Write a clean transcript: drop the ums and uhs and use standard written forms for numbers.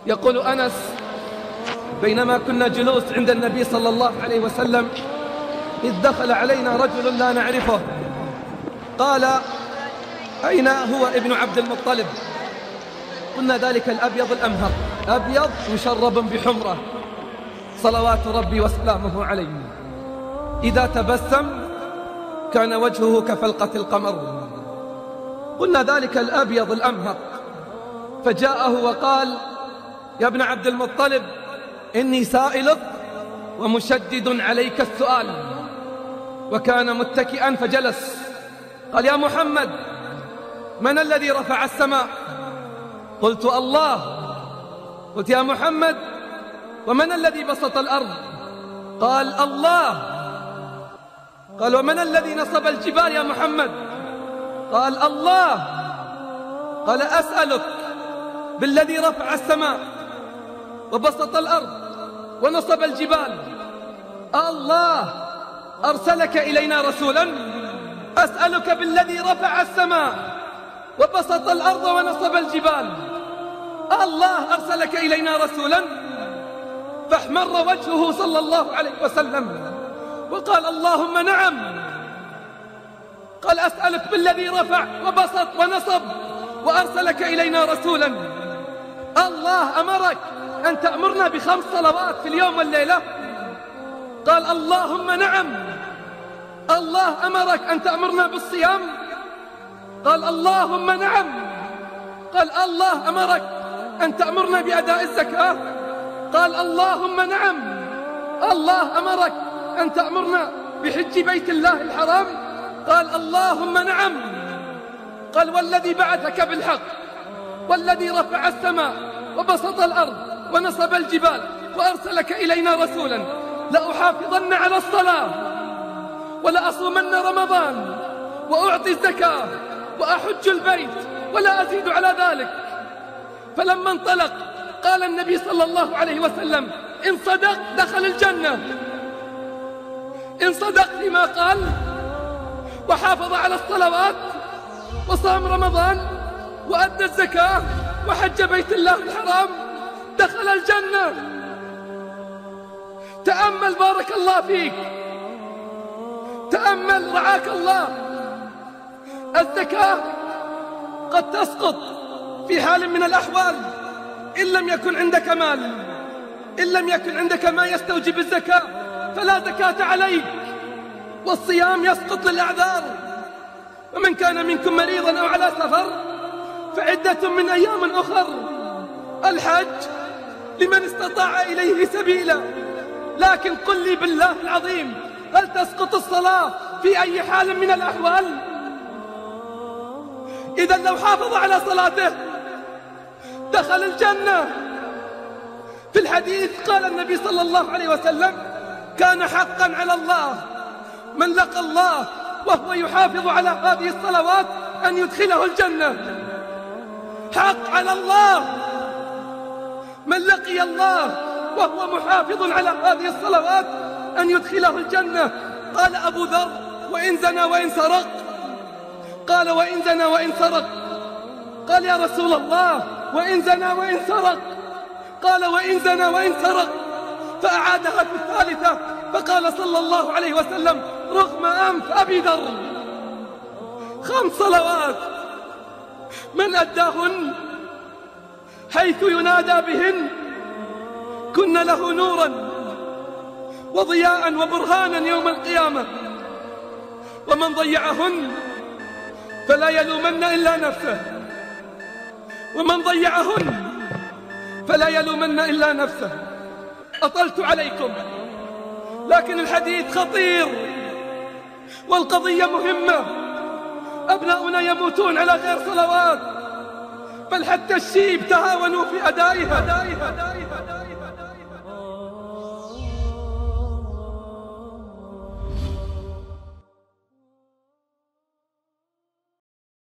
يقول أنس: بينما كنا جلوس عند النبي صلى الله عليه وسلم إذ دخل علينا رجل لا نعرفه، قال: أين هو ابن عبد المطلب؟ قلنا: ذلك الأبيض الأمهر، أبيض مشرب بحمرة صلوات ربي وسلامه عليه، إذا تبسم كان وجهه كفلقة القمر. قلنا: ذلك الأبيض الأمهر. فجاءه وقال: يا ابن عبد المطلب، إني سائلك ومشدد عليك السؤال. وكان متكئا فجلس. قال: يا محمد، من الذي رفع السماء؟ قلت: الله. قلت: يا محمد، ومن الذي بسط الأرض؟ قال: الله. قال: ومن الذي نصب الجبال يا محمد؟ قال: الله. قال: أسألك بالذي رفع السماء وبسط الأرض ونصب الجبال، الله أرسلك إلينا رسولا؟ أسألك بالذي رفع السماء وبسط الأرض ونصب الجبال، الله أرسلك إلينا رسولا؟ فاحمر وجهه صلى الله عليه وسلم وقال: اللهم نعم. قال: أسألك بالذي رفع وبسط ونصب وأرسلك إلينا رسولا، الله أمرك أن تأمرنا ب5 صلوات في اليوم والليلة؟ قال: اللهم نعم. الله أمرك أن تأمرنا بالصيام؟ قال: اللهم نعم. قال: الله أمرك أن تأمرنا بأداء الزكاة؟ قال: اللهم نعم. الله أمرك أن تأمرنا بحج بيت الله الحرام؟ قال: اللهم نعم. قال: والذي بعثك بالحق والذي رفع السماء وبسط الأرض ونصب الجبال وأرسلك إلينا رسولا، لأحافظن على الصلاة ولأصومن رمضان وأعطي الزكاة وأحج البيت ولا أزيد على ذلك. فلما انطلق قال النبي صلى الله عليه وسلم: إن صدق دخل الجنة، إن صدق فيما قال وحافظ على الصلوات وصام رمضان وأدى الزكاة وحج بيت الله الحرام دخل الجنة. تأمل بارك الله فيك، تأمل رعاك الله. الزكاة قد تسقط في حال من الأحوال إن لم يكن عندك مال، إن لم يكن عندك ما يستوجب الزكاة فلا زكاة عليك. والصيام يسقط للأعذار. ومن كان منكم مريضا أو على سفر فعدة من أيام أخر. الحج لمن استطاع إليه سبيلا. لكن قل لي بالله العظيم، هل تسقط الصلاة في أي حال من الأحوال؟ إذا لو حافظ على صلاته دخل الجنة. في الحديث قال النبي صلى الله عليه وسلم: كان حقا على الله من لقى الله وهو يحافظ على هذه الصلوات أن يدخله الجنة. حق على الله من لقي الله وهو محافظ على هذه الصلوات أن يدخله الجنة. قال أبو ذر: وإن زنى وإن سرق؟ قال: وإن زنى وإن سرق. قال: يا رسول الله، وإن زنى وإن سرق؟ قال: وإن زنى وإن سرق. فأعادها في الثالثة فقال صلى الله عليه وسلم: رغم أنف أبي ذر 5 صلوات من أداهن حيث ينادى بهن كن له نورا وضياء وبرهانا يوم القيامة، ومن ضيعهن فلا يلومن إلا نفسه، ومن ضيعهن فلا يلومن إلا نفسه. أطلت عليكم لكن الحديث خطير والقضية مهمة. أبناؤنا يموتون على غير صلوات، بل حتى الشيب تهاونوا في أدائها.